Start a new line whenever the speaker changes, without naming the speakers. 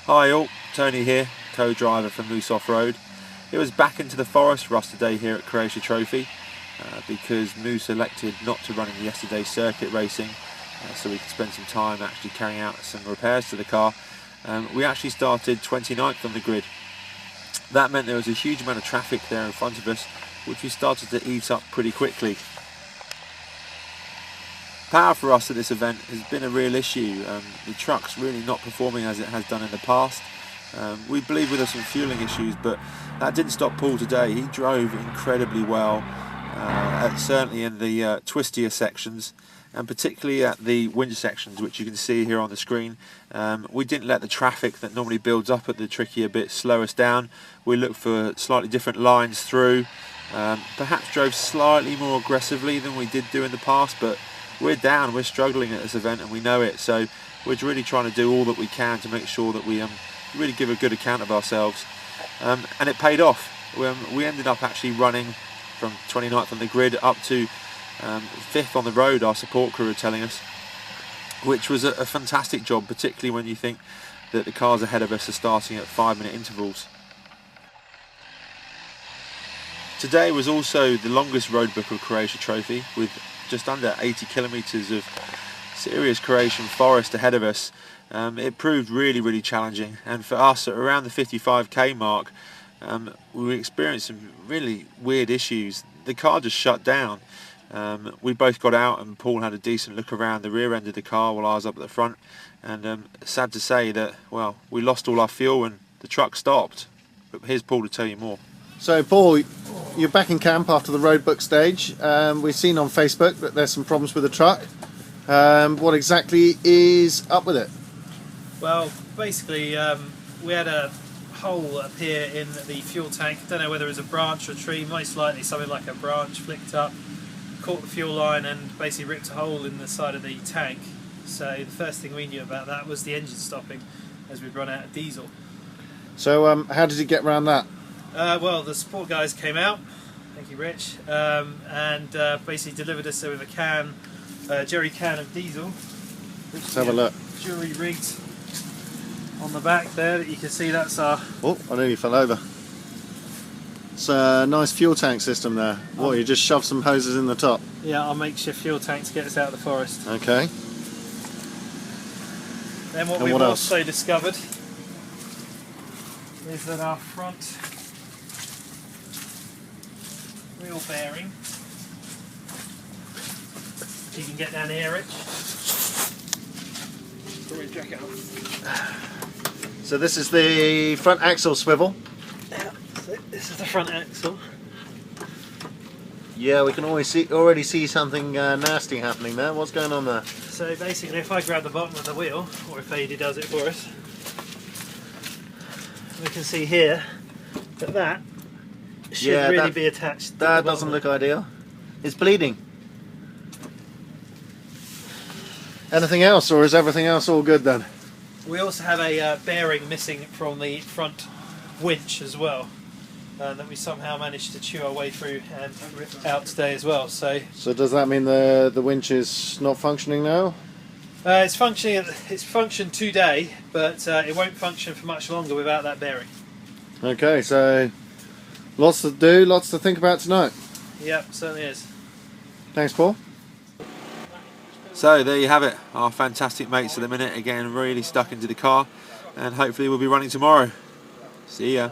Hi all, Tony here, co-driver for Moose Offroad. It was back into the forest for us today here at Croatia Trophy because Moose elected not to run in yesterday's circuit racing, so we could spend some time actually carrying out some repairs to the car. We actually started 29th on the grid. That meant there was a huge amount of traffic there in front of us, which we started to eat up pretty quickly. Power for us at this event has been a real issue. The truck's really not performing as it has done in the past. We believe with some fueling issues, but that didn't stop Paul today. He drove incredibly well, certainly in the twistier sections, and particularly at the winch sections, which you can see here on the screen. We didn't let the traffic that normally builds up at the trickier bit slow us down. We looked for slightly different lines through, perhaps drove slightly more aggressively than we did do in the past, but we're down, we're struggling at this event and we know it, so we're really trying to do all that we can to make sure that we really give a good account of ourselves, and it paid off. We ended up actually running from 29th on the grid up to 5th on the road, our support crew are telling us, which was a fantastic job, particularly when you think that the cars ahead of us are starting at 5-minute intervals. Today was also the longest road book of Croatia Trophy, with just under 80 kilometres of serious Croatian forest ahead of us. It proved really challenging, and for us at around the 55k mark we experienced some really weird issues. The car just shut down. We both got out and Paul had a decent look around the rear end of the car while I was up at the front, and sad to say that, well, we lost all our fuel and the truck stopped. But here's Paul to tell you more.
So Paul, you're back in camp after the roadbook stage. We've seen on Facebook that there's some problems with the truck. What exactly is up with it?
Well, basically we had a hole up here in the fuel tank. Don't know whether it was a branch or a tree, most likely something like a branch flicked up, caught the fuel line and basically ripped a hole in the side of the tank. So the first thing we knew about that was the engine stopping as we'd run out of diesel. So
how did you get around that?
Well, the support guys came out, thank you Rich, and basically delivered us with a jerry can of diesel.
Let's have a look.
Jury rigged on the back there, that you can see that's our...
Oh, I nearly fell over. It's a nice fuel tank system there. What, you just shove some hoses in the top?
Yeah, our makeshift fuel tank to get us out of the forest.
Okay.
Then what we've also discovered is that our front wheel bearing, you can get down here, Rich. Jack it off.
So this is the front axle swivel.
Yeah, so this is the front axle.
Yeah, we can already see something nasty happening there. What's going on there?
So basically, if I grab the bottom of the wheel, or if AD does it for us, we can see here that should really be attached to
that doesn't look ideal. It's bleeding. Anything else, or is everything else all good then?
We also have a bearing missing from the front winch as well, that we somehow managed to chew our way through and rip out today as well. So
does that mean the winch is not functioning now?
It's functioning. It's functioned today, but it won't function for much longer without that bearing.
Okay, so lots to do, lots to think about tonight.
Yep, certainly is.
Thanks, Paul.
So there you have it, our fantastic mates at the minute, again really stuck into the car, and hopefully we'll be running tomorrow. See ya.